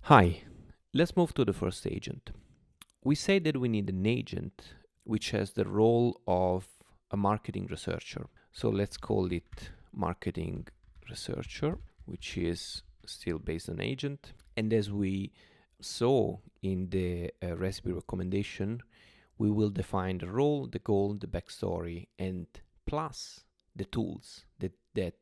Hi, let's move to the first agent. We say that we need an agent which has the role of a marketing researcher. So let's call it marketing researcher, which is still based on agent. And as we saw in the recipe recommendation, we will define the role, the goal, the backstory, and plus the tools that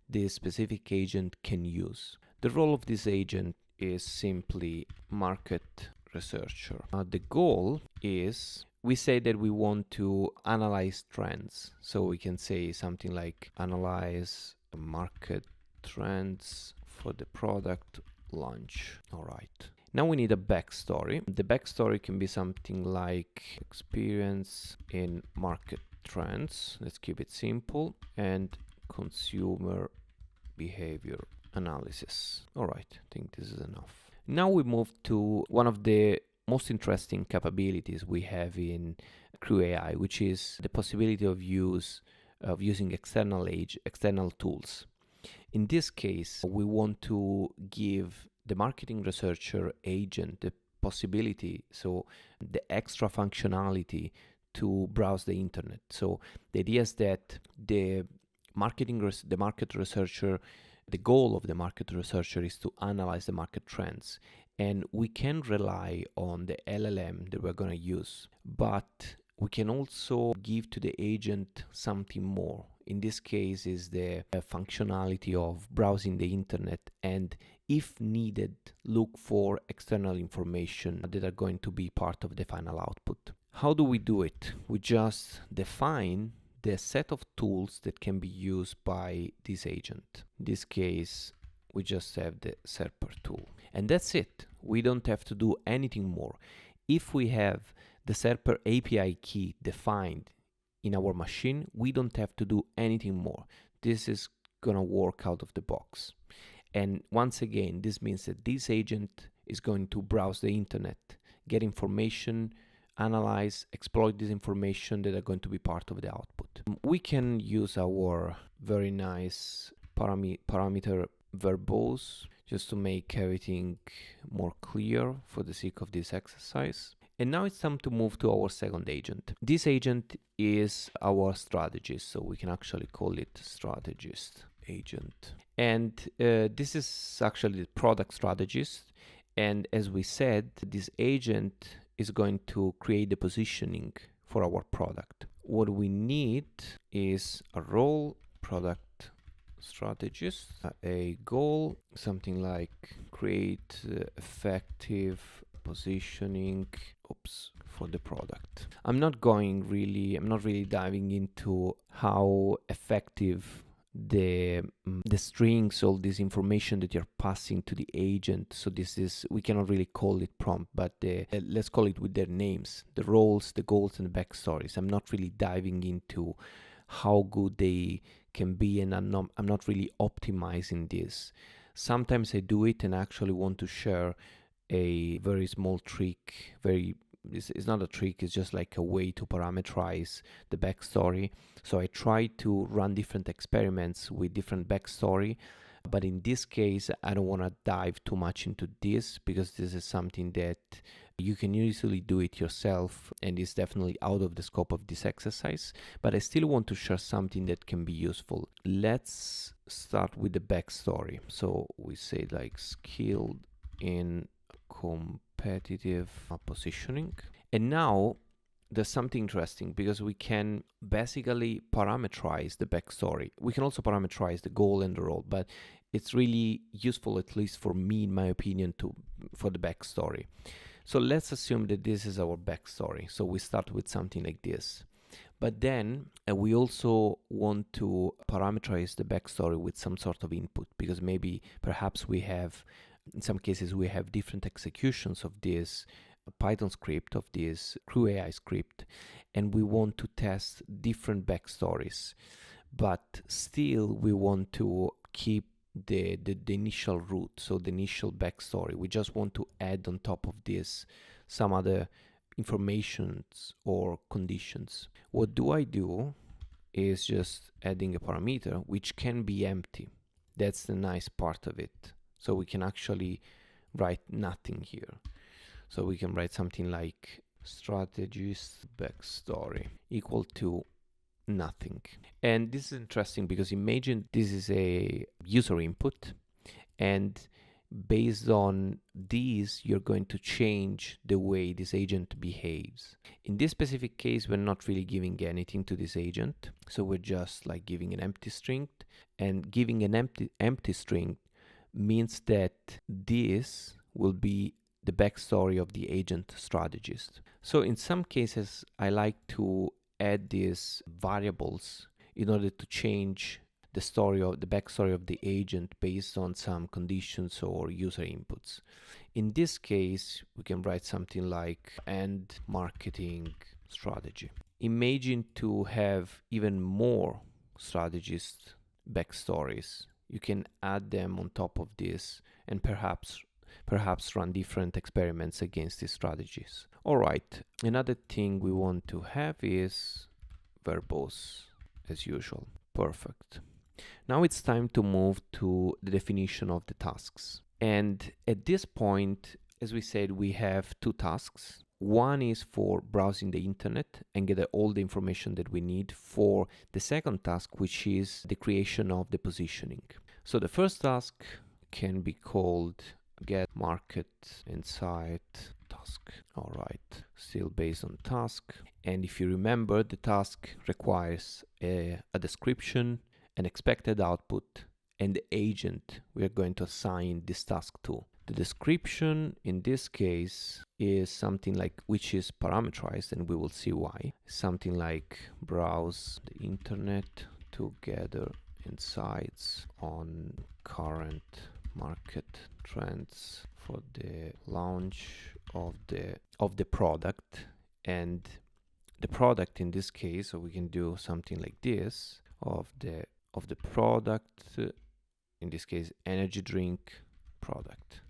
this specific agent can use. The role of this agent is simply market researcher. The goal is we say that we want to analyze trends. So we can say something like analyze market trends for the product launch. All right. Now we need a backstory. The backstory can be something like experience in market trends. Let's keep it simple. And consumer behavior analysis. All right, I think this is enough. Now we move to one of the most interesting capabilities we have in Crew AI, which is the possibility of using external tools. In this case, we want to give the marketing researcher agent the possibility, so the extra functionality to browse the internet. So the idea is that the market researcher, the goal of the market researcher is to analyze the market trends, and we can rely on the LLM that we're going to use, but we can also give to the agent something more. In this case is the functionality of browsing the internet, and if needed, look for external information that are going to be part of the final output. How do we do it? We just define the set of tools that can be used by this agent. In this case, we just have the SERP tool. And that's it. We don't have to do anything more. If we have the SERP API key defined in our machine, we don't have to do anything more. This is going to work out of the box. And once again, this means that this agent is going to browse the internet, get information, analyze, exploit this information that are going to be part of the output. We can use our very nice parameter verbose just to make everything more clear for the sake of this exercise. And now it's time to move to our second agent. This agent is our strategist, so we can actually call it strategist agent. And this is actually the product strategist. And as we said, this agent is going to create the positioning for our product. What we need is a role, product strategist, a goal, something like create effective positioning for the product. I'm not really diving into how effective the strings, all this information that you're passing to the agent. So this is, we cannot really call it prompt, but let's call it with their names, the roles, the goals, and the backstories. I'm not really diving into how good they can be, and I'm not really optimizing this. Sometimes I do it and actually want to share a very small trick. It's not a trick, it's just like a way to parameterize the backstory. So I try to run different experiments with different backstory, but in this case I don't want to dive too much into this, because this is something that you can easily do it yourself and is definitely out of the scope of this exercise. But I still want to share something that can be useful. Let's start with the backstory. So we say like skilled in competitive positioning. And now there's something interesting, because we can basically parameterize the backstory. We can also parameterize the goal and the role, but it's really useful, at least for me, in my opinion, for the backstory. So let's assume that this is our backstory. So we start with something like this. But then we also want to parameterize the backstory with some sort of input, because perhaps we have, in some cases, we have different executions of this Python script, of this Crew AI script, and we want to test different backstories. But still, we want to keep the initial root, so the initial backstory. We just want to add on top of this some other informations or conditions. What do I do is just adding a parameter which can be empty. That's the nice part of it. So we can actually write nothing here. So we can write something like Strategist backstory equal to nothing. And this is interesting because imagine this is a user input, and based on these, you're going to change the way this agent behaves. In this specific case, we're not really giving anything to this agent. So we're just like giving an empty string, and giving an empty string means that this will be the backstory of the agent strategist. So in some cases, I like to add these variables in order to change the story of the backstory of the agent based on some conditions or user inputs. In this case, we can write something like and marketing strategy. Imagine to have even more strategist backstories. You can add them on top of this and perhaps run different experiments against these strategies. All right, another thing we want to have is verbose as usual. Perfect. Now it's time to move to the definition of the tasks. And at this point, as we said, we have two tasks. One is for browsing the internet and get all the information that we need for the second task, which is the creation of the positioning. So the first task can be called get market insight task. All right, still based on task. And if you remember, the task requires a description, an expected output, and the agent we are going to assign this task to. The description in this case is something like, which is parameterized, and we will see why. Something like browse the internet to gather insights on current market trends for the launch of the product. And the product in this case, so we can do something like this, of the product, in this case energy drink product.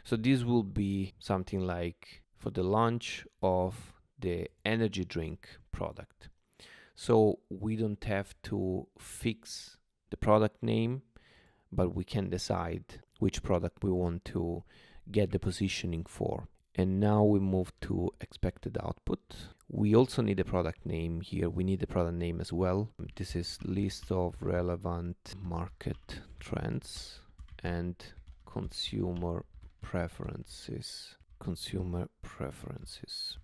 So this will be something like for the launch of the energy drink product. So we don't have to fix the product name, but we can decide which product we want to get the positioning for. And now we move to expected output. We also need a product name here. We need a product name as well. This is list of relevant market trends and consumer preferences.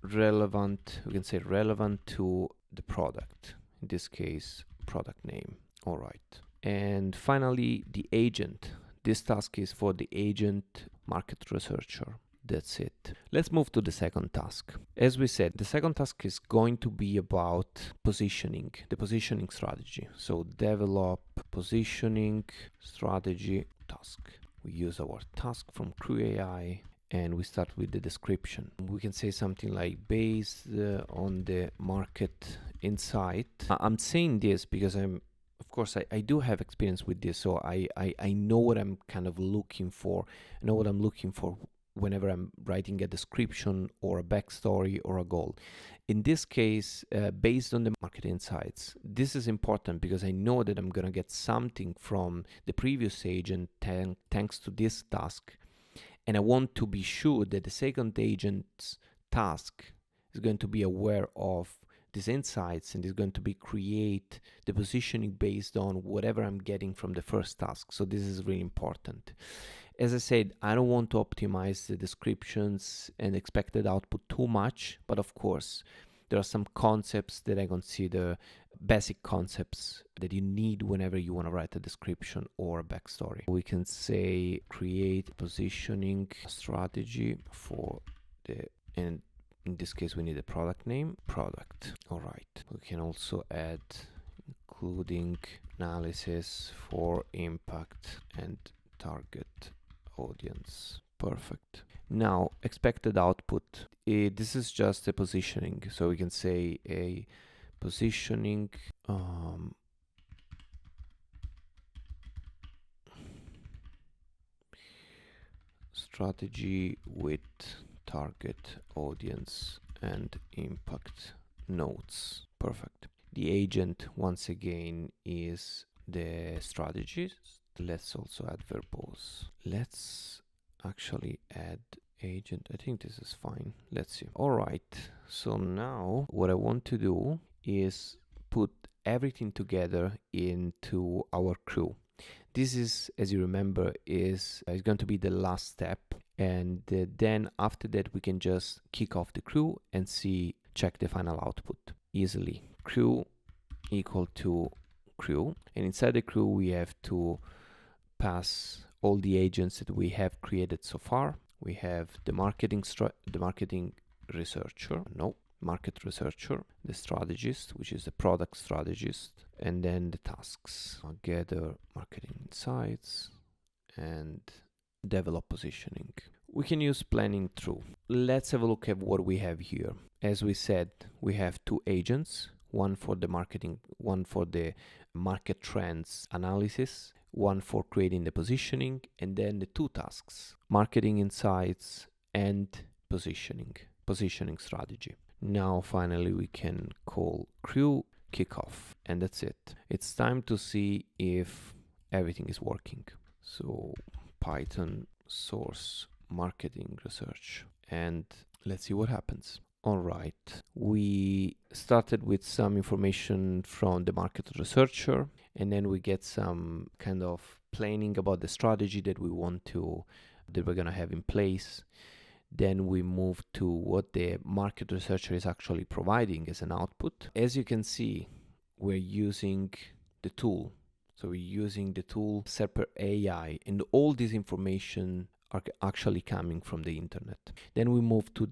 Relevant, we can say relevant to the product. In this case, product name. All right. And finally, the agent. This task is for the agent market researcher. That's it. Let's move to the second task. As we said, the second task is going to be about positioning, the positioning strategy. So develop positioning strategy task. We use our task from Crew AI and we start with the description. We can say something like based on the market insight. I'm saying this because of course, I do have experience with this, so I know what I'm kind of looking for. I know what I'm looking for whenever I'm writing a description or a backstory or a goal. In this case, based on the market insights, this is important because I know that I'm going to get something from the previous agent thanks to this task. And I want to be sure that the second agent's task is going to be aware of these insights and is going to be create the positioning based on whatever I'm getting from the first task. So this is really important. As I said, I don't want to optimize the descriptions and expected output too much, but of course, there are some concepts that I consider basic concepts that you need whenever you want to write a description or a backstory. We can say create positioning strategy for and in this case, we need a product name, product. All right. We can also add including analysis for impact and target audience. Perfect. Now, expected output. This is just a positioning. So we can say a positioning strategy with target audience and impact notes. Perfect. The agent once again is the strategist. Let's also add verbose. Let's actually add agent. I think this is fine. Let's see. All right. So now what I want to do is put everything together into our crew. This is, as you remember, is going to be the last step. And then after that, we can just kick off the crew and check the final output easily. Crew equal to crew. And inside the crew, we have to pass all the agents that we have created so far. We have the market researcher, market researcher, the strategist, which is the product strategist, and then the tasks. Gather marketing insights and develop positioning. We can use planning through. Let's have a look at what we have here. As we said, we have two agents, one for the marketing, one for the market trends analysis, one for creating the positioning, and then the two tasks, marketing insights and positioning strategy. Now finally we can call crew kickoff, and that's it. It's time to see if everything is working. So Python source marketing research, and let's see what happens. All right, we started with some information from the market researcher, and then we get some kind of planning about the strategy that we're gonna have in place. Then we move to what the market researcher is actually providing as an output. As you can see, we're using the tool. So we're using the tool SERP AI, and all this information are actually coming from the internet. Then we move to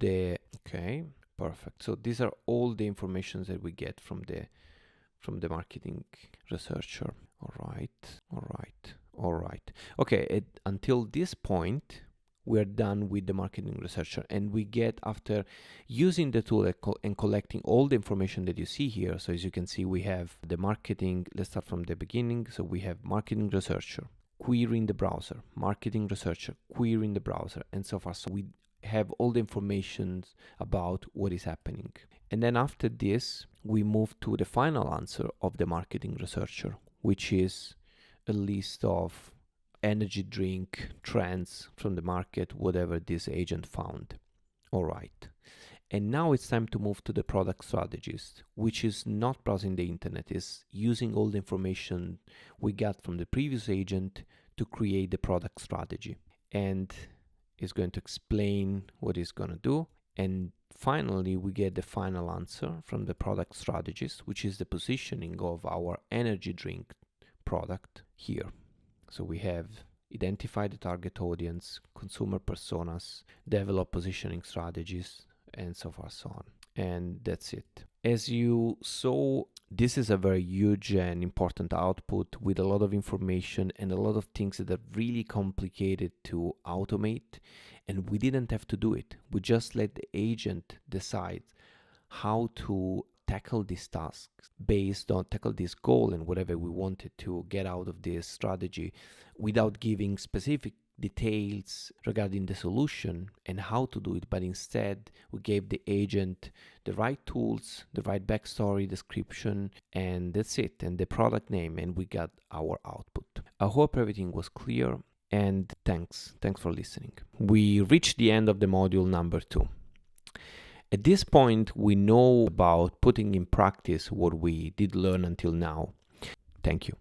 okay, perfect. So these are all the informations that we get from the marketing researcher. All right. Okay, until this point, we're done with the marketing researcher, and we get, after using the tool and collecting all the information that you see here. So as you can see, we have the marketing. Let's start from the beginning. So we have marketing researcher querying the browser, marketing researcher querying the browser, and so far. So we have all the information about what is happening. And then after this, we move to the final answer of the marketing researcher, which is a list of energy drink trends from the market, whatever this agent found. All right. And now it's time to move to the product strategist, which is not browsing the internet, is using all the information we got from the previous agent to create the product strategy. And is going to explain what it's going to do. And finally, we get the final answer from the product strategist, which is the positioning of our energy drink product here. So we have identified the target audience, consumer personas, develop positioning strategies, and so far so on. And that's it. As you saw, this is a very huge and important output with a lot of information and a lot of things that are really complicated to automate. And we didn't have to do it. We just let the agent decide how to tackle these tasks based on tackle this goal and whatever we wanted to get out of this strategy, without giving specific details regarding the solution and how to do it, but instead we gave the agent the right tools, the right backstory, description, and that's it, and the product name, and we got our output. I hope everything was clear, and thanks for listening. We reached the end of the module number 2. At this point, we know about putting in practice what we did learn until now. Thank you.